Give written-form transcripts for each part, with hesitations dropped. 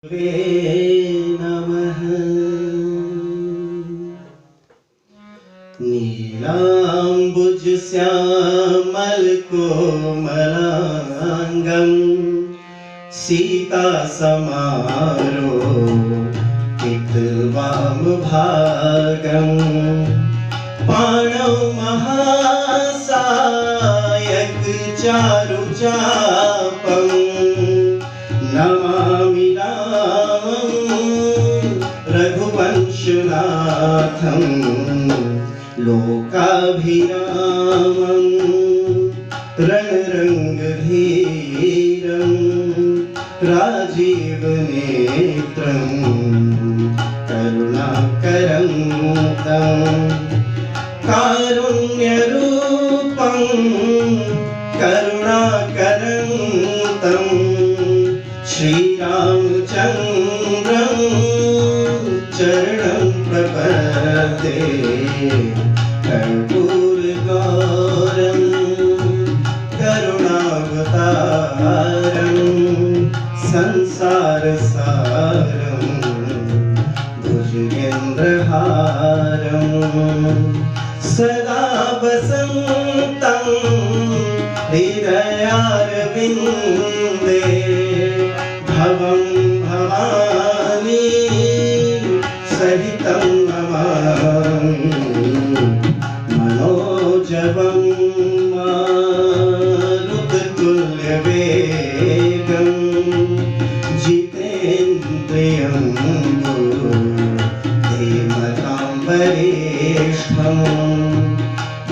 वे नमः। नीलाम्बुज श्यामल कोमलांगं सीता समारो कितवाम भागं पाणौ महासायक चारु चापं नमामि रामं रघुवंशनाथं लोकाभिरामं रणरङ्गधीरं राजीवनेत्रं करुणाकरं तं कारुण्यरूपं करुणाकरं तं श्रीरामचन्द्रं चरणं प्रपद्ये कर्पूरगौरं करुणावतारं संसारसारं भुजगेन्द्रहारं सदा वसन्तं हृदयारविन्दे भवं भवानी सहितं नमामि मनोजवं मारुततुल्यवेगं जितेन्द्रियं धीमतां वरिष्ठं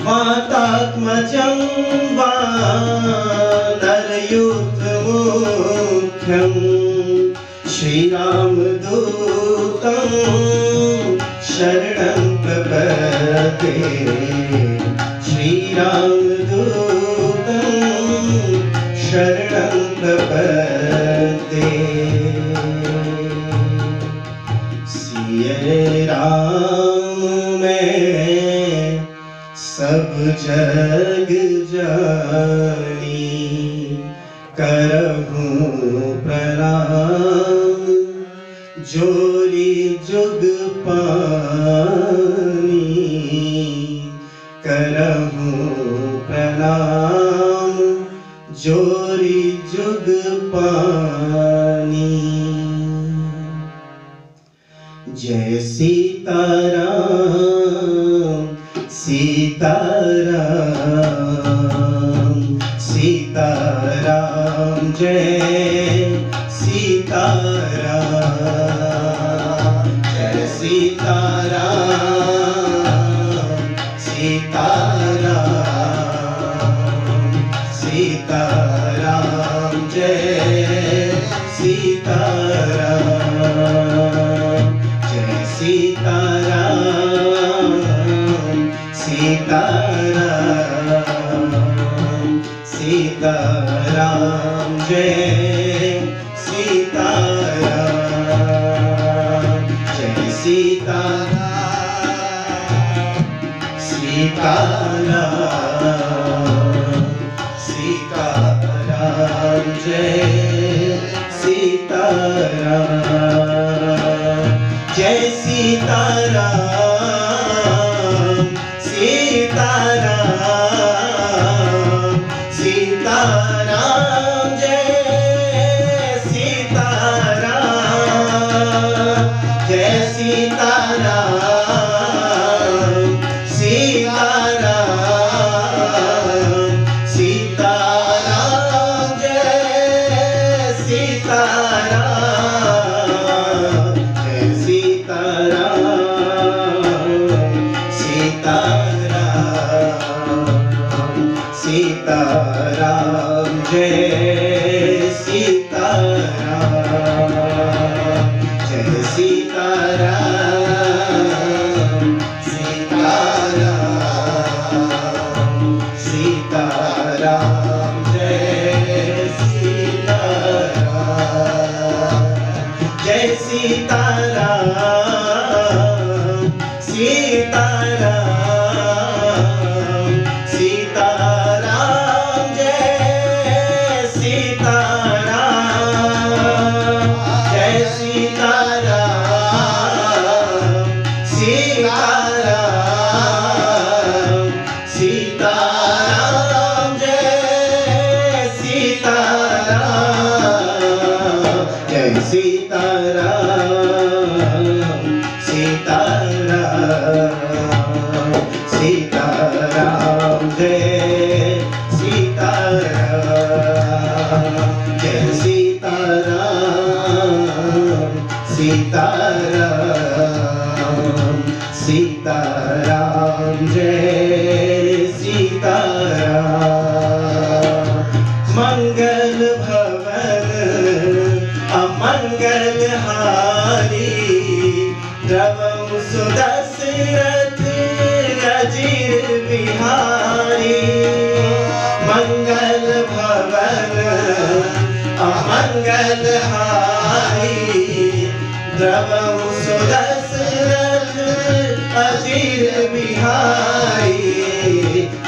वातात्मजं वानरयूथमुख्यं श्रीरामदूतं शरणं प्रपद्ये श्रीरामदूतं शरणं प्रपद्ये। सिया राम मैं सब जग जानी करहूँ प्रणाम जोरी जुग पानी करहूँ प्रणाम जोरी जुग पानी। जय सीताराम सीताराम सीताराम जय सीताराम जय सीताराम सीताराम सीताराम जय सीताराम जय सीताराम सीताराम सीताराम जय सीताराम जय सीताराम सीताराम सीताराम जय सीताराम जय सीताराम सीताराम सीताराम जय सीताराम जय सीताराम सीताराम सीताराम जय सीताराम जय सीताराम सीताराम सीताराम जय सीताराम जय सीताराम सीताराम सीताराम जय सीताराम जय सीताराम सीताराम सीताराम जय सीताराम जय सीताराम सीताराम सीताराम जय सीताराम जय सीताराम सीताराम सीताराम जय सीताराम जय सीताराम सीताराम सीताराम जय सीताराम मंगल भवन अमंगल हारी द्रवम सुदशरथ अजीर बिहारी मंगल भवन अमंगल हारी द्रवम सुदशरथ अजीर बिहारी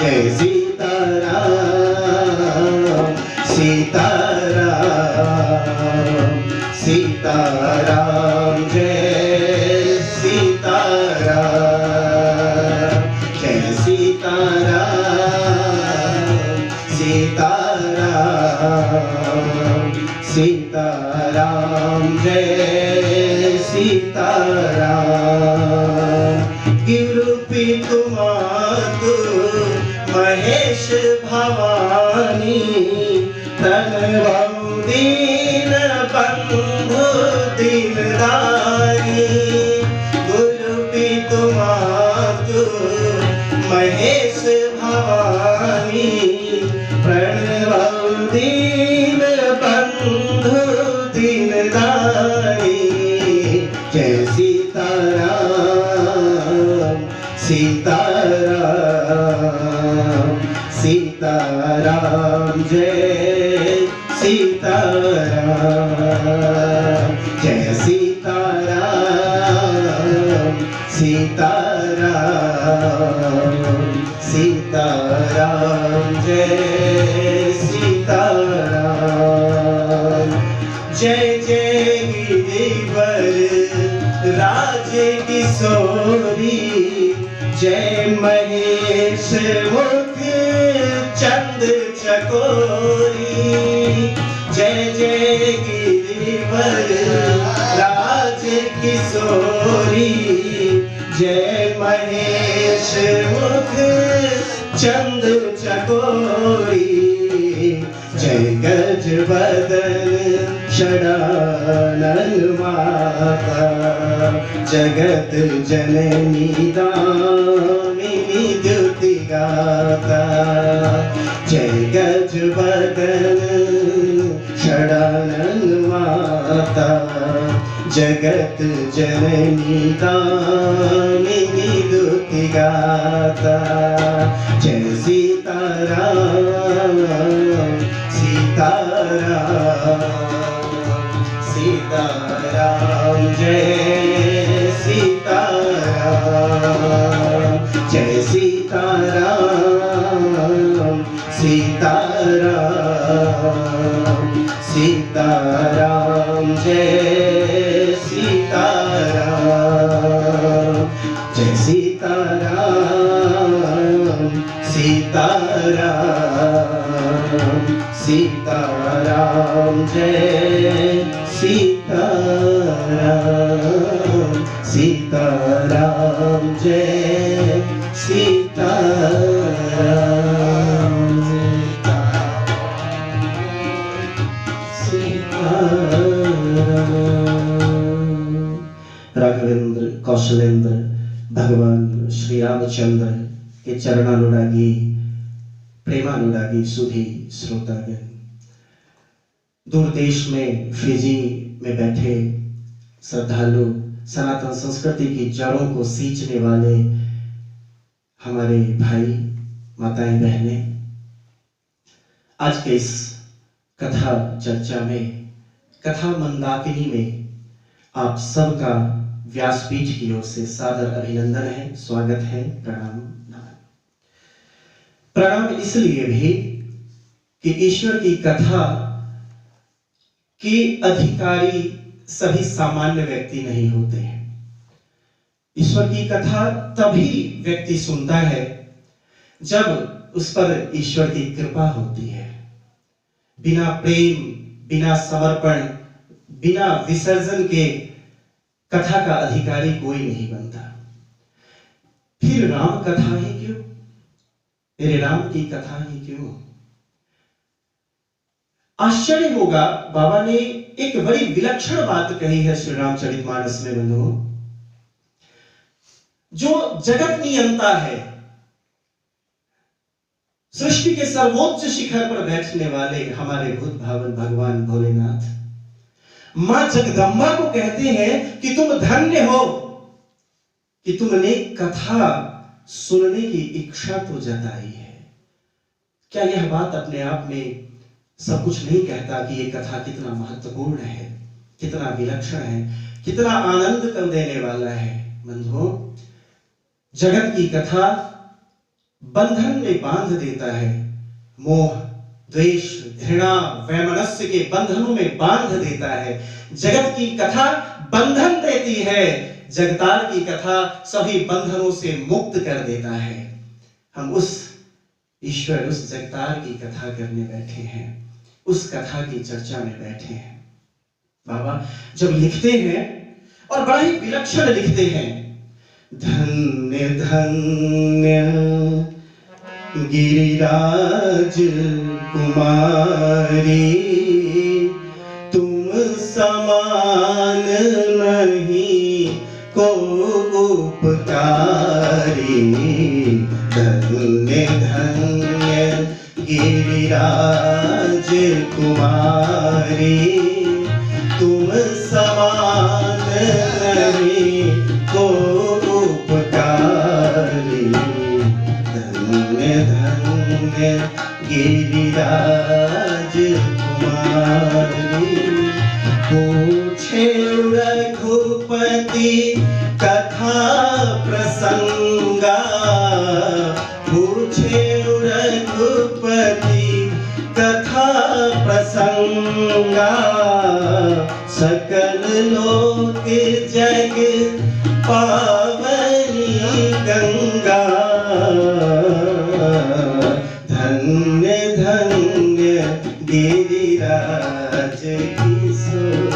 जय सीताराम सीताराम सीताराम जय सीताराम जय सीताराम सीताराम सीताराम जय सीताराम गिरुपी तुमातु महेश भवानी तनवं दीन बंधु दीनदारी गुरुपी तुमातु महेश भवानी प्रणवं दीन बंधु दीनदारी जय सीताराम सीताराम सीताराम जय सीताराम जय सीताराम सीताराम सीताराम जय सीताराम जय जय गिरिवर राज किशोरी जय महेश मुख चंद चकोरी जय जय गिरिवर राज किशोरी जय महेश मुख चंद चकोरी जय गज बदन षडानन माता जगत जननी दामिनी द्युति गाता जय गज बदन षडानन माता जगत जननी दामिनी द्युति गाता जय सीताराम सीताराम सीताराम जय सीताराम जय सीताराम सीताराम सीताराम जय सीताराम जय सीताराम सीताराम सीताराम जय सीताराम सीताराम जय सीताराम राघवेंद्र कौशलेंद्र भगवान श्री रामचंद्र के चरणानुरागी प्रेमानुरागी सुधी श्रोतागण दूर देश में फिजी में बैठे श्रद्धालु सनातन संस्कृति की जड़ों को सींचने वाले हमारे भाई माताएं बहनें आज के इस कथा चर्चा में कथा मंदाकिनी में आप सबका व्यासपीठ की ओर से सादर अभिनंदन है, स्वागत है, प्रणाम नमन। प्रणाम इसलिए भी कि ईश्वर की कथा के अधिकारी सभी सामान्य व्यक्ति नहीं होते हैं। ईश्वर की कथा तभी व्यक्ति सुनता है जब उस पर ईश्वर की कृपा होती है। बिना प्रेम, बिना समर्पण, बिना विसर्जन के कथा का अधिकारी कोई नहीं बनता। फिर राम कथा ही क्यों? मेरे राम की कथा ही क्यों? आश्चर्य होगा, बाबा ने एक बड़ी विलक्षण बात कही है श्री रामचरितमानस में बंधुओं। जो जगत नियंता है, सृष्टि के सर्वोच्च शिखर पर बैठने वाले हमारे भूत भावन भगवान भोलेनाथ मां जगदम्बा को कहते हैं कि तुम धन्य हो कि तुमने कथा सुनने की इच्छा तो जताई है। क्या यह बात अपने आप में सब कुछ नहीं कहता कि यह कथा कितना महत्वपूर्ण है, कितना विलक्षण है, कितना आनंद कर देने वाला है? बंधुओं, जगत की कथा बंधन में बांध देता है। मोह, द्वेष, घृणा, वैमनस्य के बंधनों में बांध देता है। जगत की कथा बंधन देती है, जगतार की कथा सभी बंधनों से मुक्त कर देता है। हम उस ईश्वर, उस जगतार की कथा करने बैठे हैं, उस कथा की चर्चा में बैठे हैं। बाबा जब लिखते हैं और बड़ा ही विलक्षण लिखते हैं, धन्य धन्य गिरिराज कुमारी, तुम समान नहीं को उपकारी। धन्य धन्य गिरिराज कुमारी, तुम समान नहीं को उपकारी। धन्य धन्य गिरिराज कुमारी। पूछे रघुपति कथा प्रसंगा, पूछे रघुपति कथा प्रसंगा। सकल लोक जग पावनी गंगा। धन्य धन्य गिरिराज किशोर।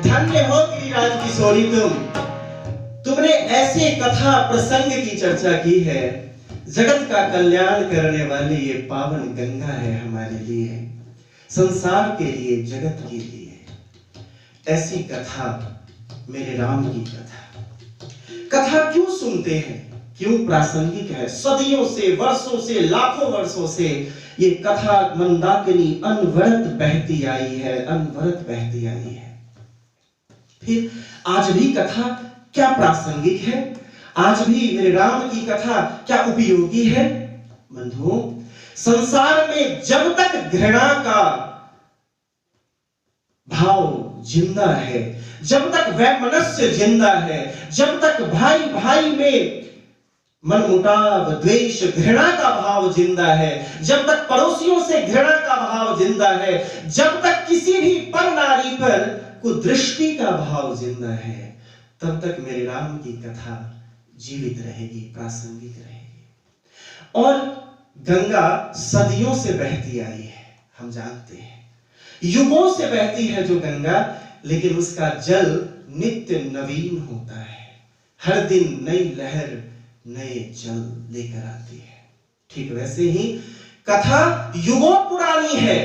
धन्य हो गिरिराज किशोरी तुमने ऐसे कथा प्रसंग की चर्चा की है। जगत का कल्याण करने वाली ये पावन गंगा है हमारे लिए, संसार के लिए, जगत के लिए। ऐसी कथा, मेरे राम की कथा क्यों सुनते हैं, क्यों प्रासंगिक है? सदियों से, वर्षों से, लाखों वर्षों से ये कथा मंदाकिनी अनवरत बहती आई है, अनवरत बहती आई है। फिर आज भी कथा क्या प्रासंगिक है? आज भी मेरे राम की कथा क्या उपयोगी है? बंधुओं, संसार में जब तक घृणा का भाव जिंदा है, जब तक वैमनस्य जिंदा है, जब तक भाई भाई में मनमुटाव, द्वेष, घृणा का भाव जिंदा है, जब तक पड़ोसियों से घृणा का भाव जिंदा है, जब तक किसी भी पर नारी पर कुदृष्टि का भाव जिंदा है, तब तक मेरे राम की कथा जीवित रहेगी, प्रासंगिक रहेगी। और गंगा सदियों से बहती आई है, हम जानते हैं, युगों से बहती है जो गंगा, लेकिन उसका जल नित्य नवीन होता है। हर दिन नई लहर, नए जल लेकर आती है। ठीक वैसे ही कथा युगों पुरानी है,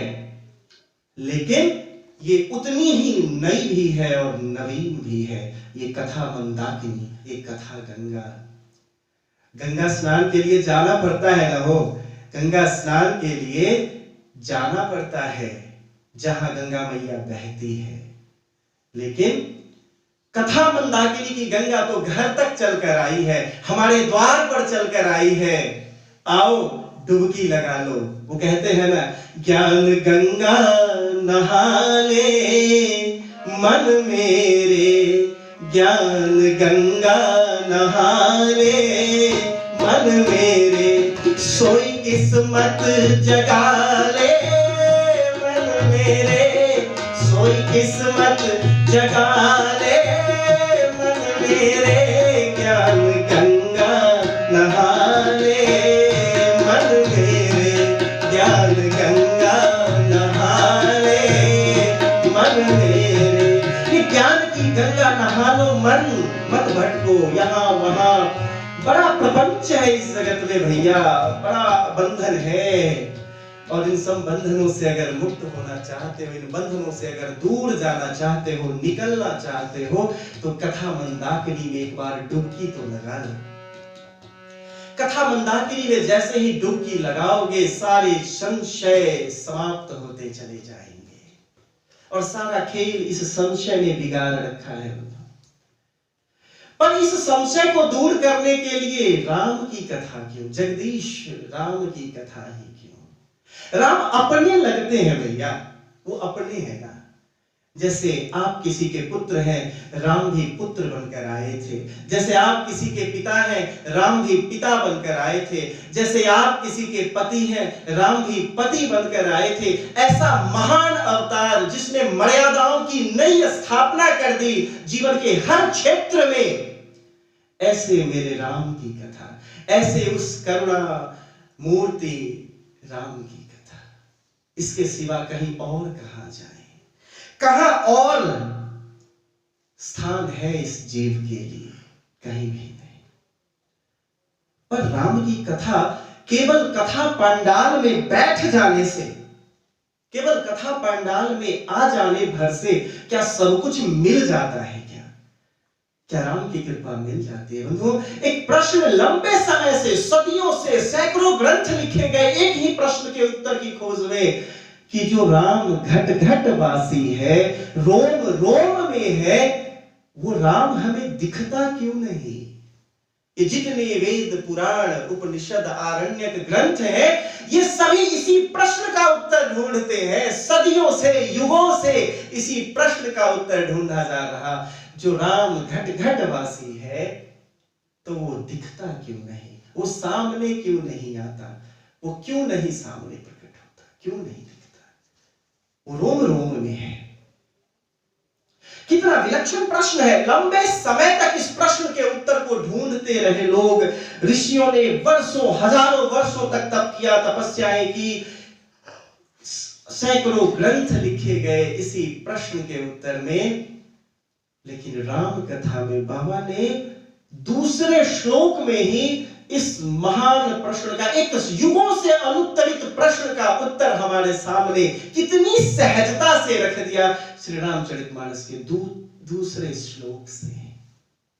लेकिन ये उतनी ही नई भी है और नवीन भी है। ये कथा मंदाकिनी, ये कथा गंगा। गंगा स्नान के लिए जाना पड़ता है ना, हो गंगा स्नान के लिए जाना पड़ता है जहां गंगा मैया बहती है। लेकिन कथा मंदाकिनी की गंगा तो घर तक चलकर आई है, हमारे द्वार पर चलकर आई है। आओ डुबकी लगा लो। वो कहते हैं ना, ज्ञान गंगा नहा ले मन मेरे, ज्ञान गंगा नहा ले मन मेरे, सोई किस्मत जगा ले मन मेरे, कोई किस्मत जगा ले, मन मेरे ज्ञान गंगा नहा ले, मन मेरे ज्ञान गंगा नहा ले, मन मेरे। ये ज्ञान की गंगा नहा लो, मन मत भटको यहाँ वहां। बड़ा प्रपंच है इस जगत में भैया, बड़ा बंधन है, और इन सब बंधनों से अगर मुक्त होना चाहते हो, इन बंधनों से अगर दूर जाना चाहते हो, निकलना चाहते हो, तो कथा मंदाकिनी में एक बार डुबकी तो लगा लो। कथा मंदाकिनी में जैसे ही डुबकी लगाओगे, सारे संशय समाप्त होते चले जाएंगे, और सारा खेल इस संशय ने बिगाड़ रखा है। पर इस संशय को दूर करने के लिए राम की कथा क्यों, जगदीश राम की कथा ही क्यों? राम अपने लगते हैं भैया, वो अपने हैं ना। जैसे आप किसी के पुत्र हैं, राम भी पुत्र बनकर आए थे। जैसे आप किसी के पिता हैं, राम भी पिता बनकर आए थे। जैसे आप किसी के पति हैं, राम भी पति बनकर आए थे। ऐसा महान अवतार जिसने मर्यादाओं की नई स्थापना कर दी जीवन के हर क्षेत्र में, ऐसे मेरे राम की कथा, ऐसे उस करुणा मूर्ति राम की कथा, इसके सिवा कहीं और कहां जाए, कहां और स्थान है इस जीव के लिए? कहीं भी नहीं। पर राम की कथा केवल कथा पंडाल में बैठ जाने से, केवल कथा पंडाल में आ जाने भर से क्या सब कुछ मिल जाता है? क्या राम की कृपा मिल जाती है? बंधुओं, एक प्रश्न लंबे समय से, सदियों से, सैकड़ों ग्रंथ लिखे गए एक ही प्रश्न के उत्तर की खोज में, कि जो राम घट घट वासी है, रोम रोम में है, वो राम हमें दिखता क्यों नहीं? ये जितने वेद पुराण उपनिषद आरण्यक ग्रंथ हैं, ये सभी इसी प्रश्न का उत्तर ढूंढते हैं। सदियों से, युगों से इसी प्रश्न का उत्तर ढूंढा जा रहा। जो राम घट घट वासी है, तो वो दिखता क्यों नहीं? वो सामने क्यों नहीं आता? वो क्यों नहीं सामने प्रकट होता? क्यों नहीं दिखता? वो रोम रोम में है। कितना विलक्षण प्रश्न है। लंबे समय तक इस प्रश्न के उत्तर को ढूंढते रहे लोग। ऋषियों ने वर्षों, हजारों वर्षों तक तप किया, तपस्याएं की, सैकड़ों ग्रंथ लिखे गए इसी प्रश्न के उत्तर में। लेकिन राम कथा में बाबा ने दूसरे श्लोक में ही इस महान प्रश्न का, एक युगों से अनुत्तरित प्रश्न का उत्तर हमारे सामने कितनी सहजता से रख दिया। श्री रामचरितमानस के दूसरे श्लोक से।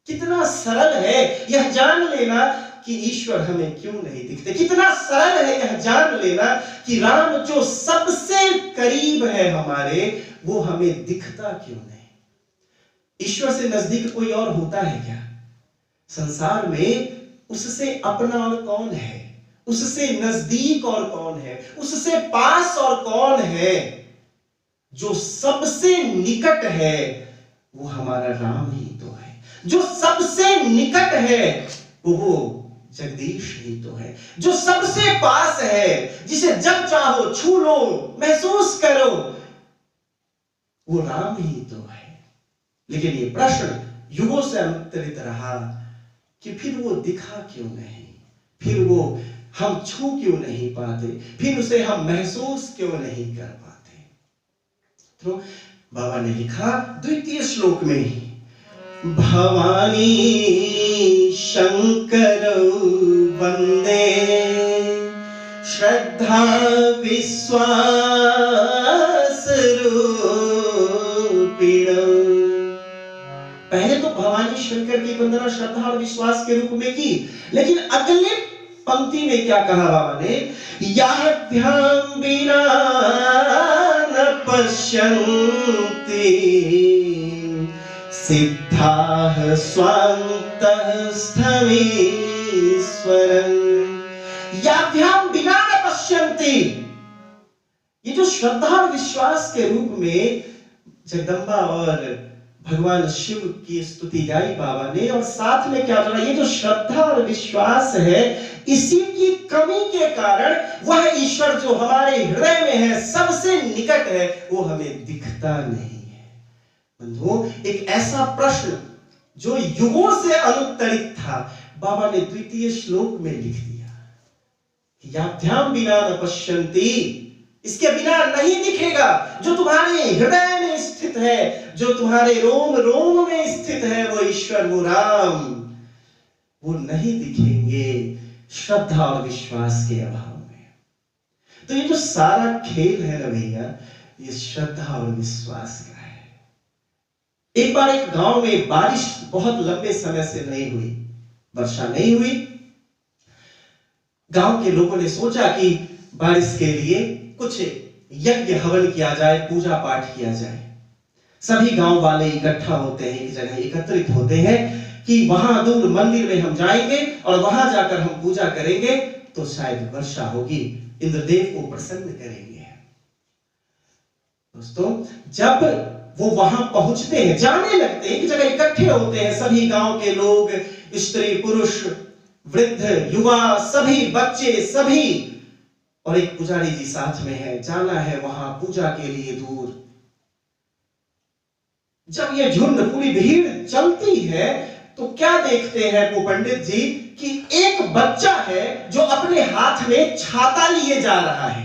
कितना सरल है यह जान लेना कि ईश्वर हमें क्यों नहीं दिखते। कितना सरल है यह जान लेना कि राम जो सबसे करीब है हमारे, वो हमें दिखता क्यों नहीं। ईश्वर से नजदीक कोई और होता है क्या संसार में? उससे अपना और कौन है? उससे नजदीक और कौन है? उससे पास और कौन है? जो सबसे निकट है वो हमारा राम ही तो है। जो सबसे निकट है वो जगदीश ही तो है। जो सबसे पास है, जिसे जब चाहो छू लो, महसूस करो, वो राम ही तो है। लेकिन ये प्रश्न युगों से अनुत्तरित रहा कि फिर वो दिखा क्यों नहीं, फिर वो हम छू क्यों नहीं पाते, फिर उसे हम महसूस क्यों नहीं कर पाते। तो बाबा ने लिखा द्वितीय श्लोक में ही, भवानी शंकर वंदे श्रद्धा विश्वास रूपिण। पहले तो भवानी शंकर की वंदना श्रद्धा और विश्वास के रूप में की, लेकिन अगले पंक्ति में क्या कहा बाबा ने, याभ्याम बिना न पश्यन्ति सिद्धाः स्वान्तः स्थमीश्वरं। याभ्याम बिना न पश्यन्ति, ये जो श्रद्धा और विश्वास के रूप में जगदम्बा और भगवान शिव की स्तुति गाई बाबा ने, और साथ में क्या बोला, ये जो श्रद्धा और विश्वास है, इसी की कमी के कारण वह ईश्वर जो हमारे हृदय में है, सबसे निकट है, वो हमें दिखता नहीं। बंधुओं, एक ऐसा प्रश्न जो युगों से अनुत्तरित था, बाबा ने द्वितीय श्लोक में लिख दिया कि याभ्याम विना न पश्यन्ति, इसके बिना नहीं दिखेगा। जो तुम्हारे हृदय में स्थित है, जो तुम्हारे रोम रोम में स्थित है, वो ईश्वर, वो राम, वो नहीं दिखेंगे श्रद्धा और विश्वास के अभाव में। तो ये जो सारा खेल है ना भैया, ये श्रद्धा और विश्वास का है। एक बार एक गांव में बारिश बहुत लंबे समय से नहीं हुई, वर्षा नहीं हुई। गांव के लोगों ने सोचा कि बारिश के लिए कुछ यज्ञ हवन किया जाए, पूजा पाठ किया जाए। सभी गांव वाले इकट्ठा होते हैं, एक जगह एकत्रित होते हैं कि वहां दूर मंदिर में हम जाएंगे और वहां जाकर हम पूजा करेंगे तो शायद वर्षा होगी, इंद्रदेव को प्रसन्न करेंगे। दोस्तों, जब वो वहां पहुंचते हैं, जाने लगते हैं, एक जगह इकट्ठे होते हैं सभी गांव के लोग, स्त्री पुरुष वृद्ध युवा, सभी बच्चे, सभी, और एक पुजारी जी साथ में है। जाना है वहां पूजा के लिए दूर। जब ये झुंड, पूरी भीड़ चलती है तो क्या देखते हैं वो पंडित जी कि एक बच्चा है जो अपने हाथ में छाता लिए जा रहा है।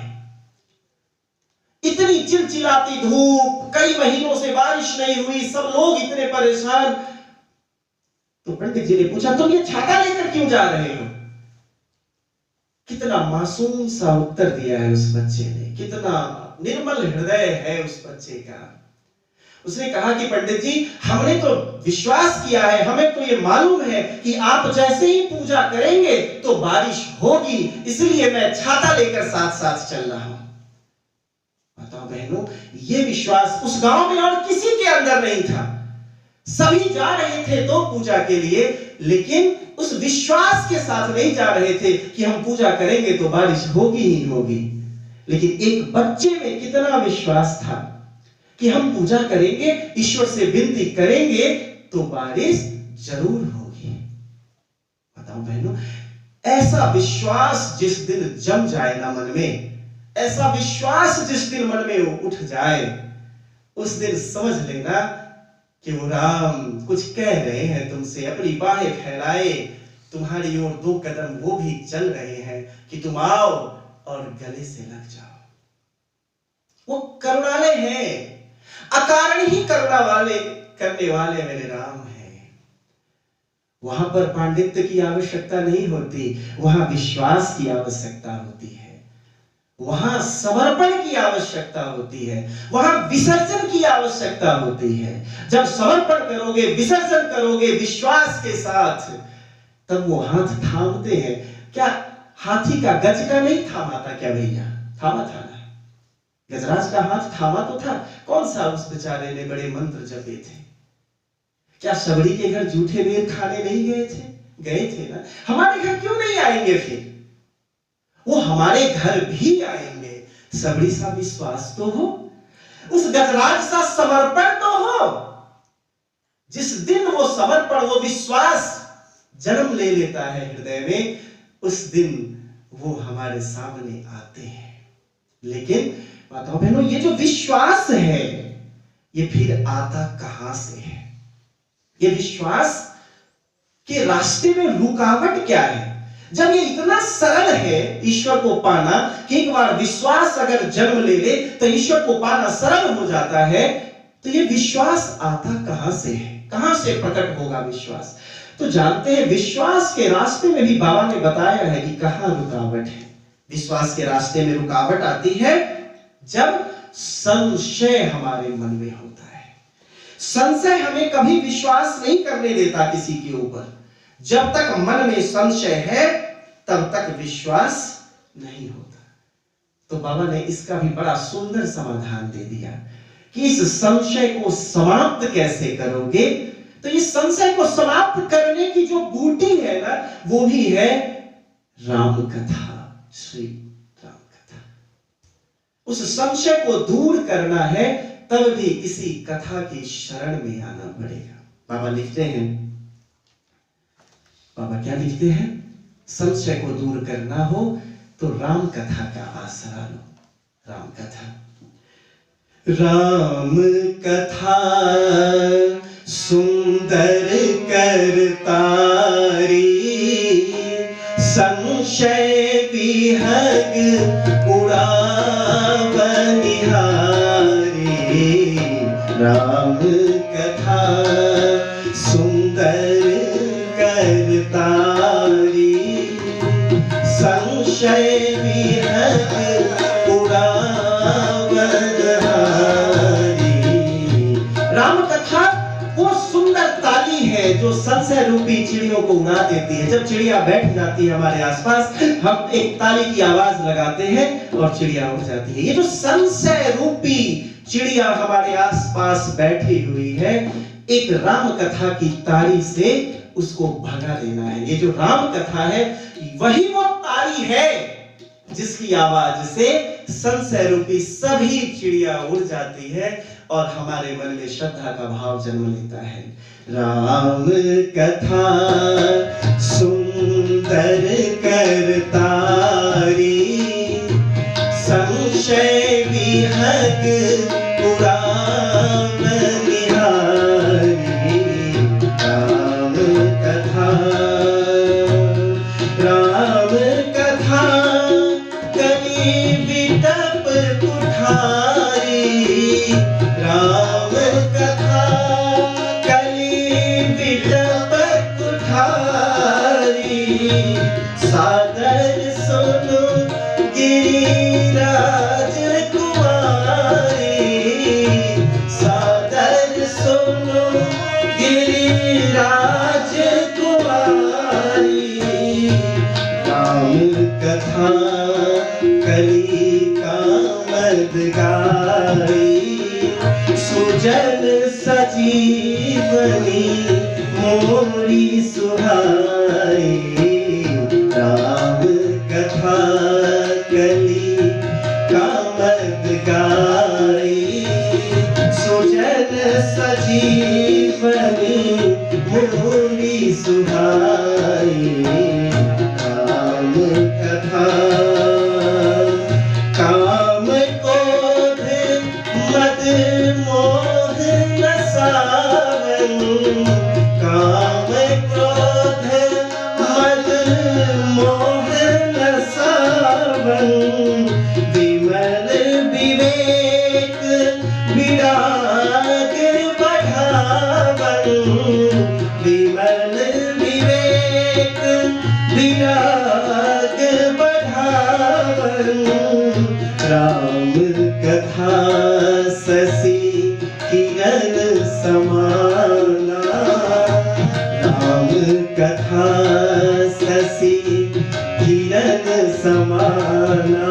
इतनी चिलचिलाती धूप, कई महीनों से बारिश नहीं हुई, सब लोग इतने परेशान। तो पंडित जी ने पूछा, तुम ये छाता लेकर क्यों जा रहे हो? कितना मासूम सा उत्तर दिया है उस बच्चे ने, कितना निर्मल हृदय है उस बच्चे का। उसने कहा कि पंडित जी, हमने तो विश्वास किया है, हमें तो ये मालूम है कि आप जैसे ही पूजा करेंगे तो बारिश होगी, इसलिए मैं छाता लेकर साथ साथ चल रहा हूं। बताओ बहनों, ये विश्वास उस गांव में और किसी के अंदर नहीं था। सभी जा रहे थे तो पूजा के लिए, लेकिन उस विश्वास के साथ नहीं जा रहे थे कि हम पूजा करेंगे तो बारिश होगी ही होगी। लेकिन एक बच्चे में कितना विश्वास था कि हम पूजा करेंगे, ईश्वर से विनती करेंगे तो बारिश जरूर होगी। बताओ बहनों, ऐसा विश्वास जिस दिन जम जाए ना मन में, ऐसा विश्वास जिस दिन मन में उठ जाए, उस दिन समझ लेना कि वो राम कुछ कह रहे हैं तुमसे, अपनी बाहें फैलाए तुम्हारी ओर 2 कदम वो भी चल रहे हैं कि तुम आओ और गले से लग जाओ। वो करुणालय है, अकारण ही करुणा वाले करने वाले मेरे राम हैं। वहां पर पांडित्य की आवश्यकता नहीं होती, वहां विश्वास की आवश्यकता होती है, वहां समर्पण की आवश्यकता होती है, वहां विसर्जन की आवश्यकता होती है। जब समर्पण करोगे, विसर्जन करोगे विश्वास के साथ, तब वो हाथ थामते हैं। क्या हाथी का गज का नहीं थामा था क्या भैया? थामा था ना। गजराज का हाथ थामा तो था। कौन सा उस बेचारे ने बड़े मंत्र जपे थे? क्या सबड़ी के घर जूठे बेर खाने नहीं गए थे? गए थे ना। हमारे घर क्यों नहीं आएंगे फिर? वो हमारे घर भी आएंगे। सबड़ी सा विश्वास तो हो, उस गजराज सा समर्पण तो हो। जिस दिन वो समर्पण, वो विश्वास जन्म ले लेता है हृदय में, उस दिन वो हमारे सामने आते हैं। लेकिन माताओं बहनों, ये जो विश्वास है, ये फिर आता कहां से है? ये विश्वास के रास्ते में रुकावट क्या है? जब ये इतना सरल है ईश्वर को पाना कि एक बार विश्वास अगर जन्म ले ले तो ईश्वर को पाना सरल हो जाता है, तो ये विश्वास आता कहां से है? कहां से प्रकट होगा विश्वास? तो जानते हैं, विश्वास के रास्ते में भी बाबा ने बताया है कि कहां रुकावट है। विश्वास के रास्ते में रुकावट आती है जब संशय हमारे मन में होता है। संशय हमें कभी विश्वास नहीं करने देता किसी के ऊपर। जब तक मन में संशय है, तब तक विश्वास नहीं होता। तो बाबा ने इसका भी बड़ा सुंदर समाधान दे दिया कि इस संशय को समाप्त कैसे करोगे। तो इस संशय को समाप्त करने की जो बूटी है ना, वो भी है राम कथा, श्री राम कथा। उस संशय को दूर करना है, तब भी किसी कथा की शरण में आना पड़ेगा। बाबा लिखते हैं, बाबा क्या लिखते हैं? संशय को दूर करना हो तो राम कथा का आसरा लो। राम कथा, राम कथा सुंदर करतारी, संशय विहग उड़ावनिहारी। राम कथा सुंदर करतारी, संशय विहग उड़ावनिहारी। राम कथा वो सुंदर ताली है जो संशय रूपी चिड़ियों को उड़ा देती है। जब चिड़िया बैठ जाती है हमारे आसपास, हम एक ताली की आवाज लगाते हैं और चिड़िया उड़ जाती है। ये जो संशय रूपी चिड़िया हमारे आसपास बैठी हुई है, एक राम कथा की ताली से उसको भगा देना है। ये जो राम कथा है वही वो ताली है जिसकी आवाज से संशय रूपी सभी चिड़िया उड़ जाती है और हमारे मन में श्रद्धा का भाव जन्म लेता है। राम कथा सुंदर करतारी, संशय विहग उड़ावनिहारी। राम कथा, राम कथा कली विटप कुठारी। राम कथा कली विटप कुठारी, सादर सुनो गिरिराज कुमारी। सादर सुनो गिरिराज कुमारी। राम कथा कली कामद गाई, सुजन सजीवनी मोरी सुहाई। राम कथा कली कामद गाई, सुजन सजीवनी मोरी सुहाई। राम कथा काम क्रोध मद मोह नसावन। काम क्रोध मद मोह नसावन, विमल विवेक विराग बढ़ावन। विमल विवेक विराग बढ़ावन। राम कथा शशि किरण समाना। राम कथा शशि किरण समाना,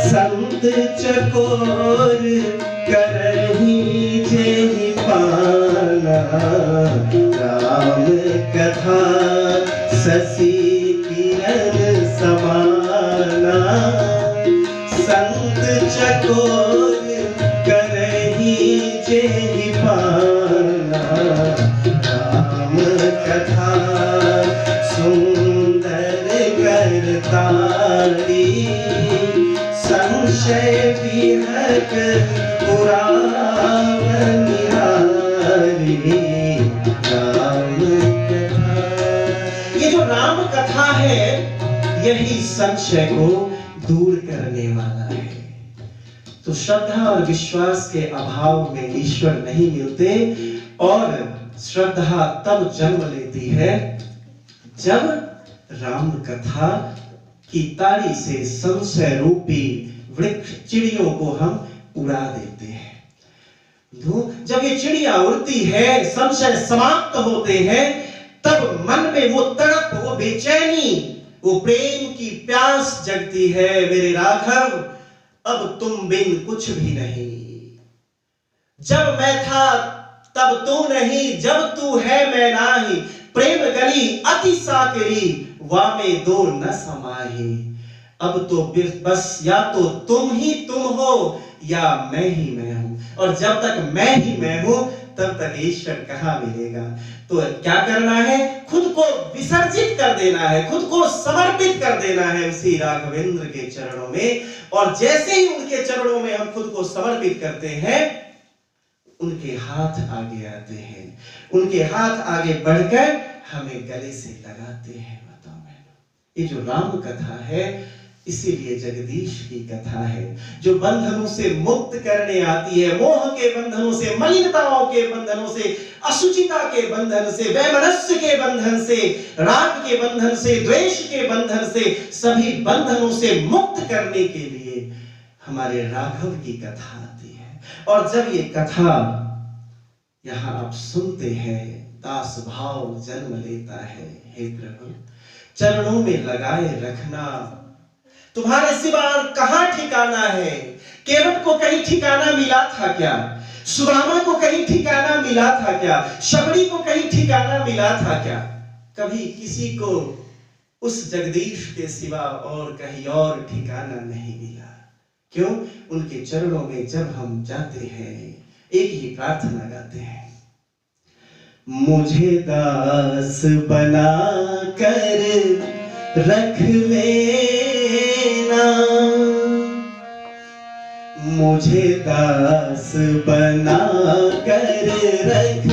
संत चकोर करही जेहि पाना। राम कथा शशि किरण समाना, संत चकोर करही जेहि पाना। राम कथा सुंदर करतारी, संशय विहग उड़ावनिहारी। राम कथा, ये जो राम कथा है यही संशय को दूर करने वाला है। तो श्रद्धा और विश्वास के अभाव में ईश्वर नहीं मिलते, और श्रद्धा तब जन्म लेती है जब राम कथा की ताड़ी से संशय रूपी वृक्ष चिड़ियों को हम उड़ा देते हैं। जब ये चिड़िया उड़ती है, संशय समाप्त होते हैं, तब मन में वो तड़प, वो बेचैनी, वो प्रेम की प्यास जगती है। मेरे राघव, अब तुम बिन कुछ भी नहीं। जब मैं था तब तू नहीं, जब तू है मैं नाही। प्रेम गली अति साकरी, वामे दो न समाही। अब तो बस या तो तुम ही तुम हो या मैं ही मैं हूं, और जब तक मैं ही मैं हूं तब तक ईश्वर कहाँ मिलेगा। तो क्या करना है, खुद को विसर्जित कर देना है, खुद को समर्पित कर देना है उसी राघवेंद्र के चरणों में। और जैसे ही उनके चरणों में हम खुद को समर्पित करते हैं, उनके हाथ आगे आते हैं, उनके हाथ आगे बढ़कर हमें गले से लगाते हैं। बताओ बहनों, ये जो राम कथा है इसीलिए जगदीश की कथा है, जो बंधनों से मुक्त करने आती है, मोह के बंधनों से, मलिनताओं के बंधनों से, अशुचिता के बंधन से, वैमनस्य के बंधन से, राग के बंधन से, द्वेष के बंधन से, सभी बंधनों से मुक्त करने के लिए हमारे राघव की कथा आती है। और जब ये कथा यहां आप सुनते हैं, दास भाव जन्म लेता है। हे प्रभु, चरणों में लगाए रखना, तुम्हारे सिवा कहां ठिकाना है। केवट को कहीं ठिकाना मिला था क्या? सुदामा को कहीं ठिकाना मिला था क्या? शबरी को कहीं ठिकाना मिला था क्या? कभी किसी को उस जगदीश के सिवा और कहीं और ठिकाना नहीं मिला। क्यों? उनके चरणों में जब हम जाते हैं, एक ही प्रार्थना गाते हैं, मुझे दास बना कर रख लेना, मुझे दास बना कर रख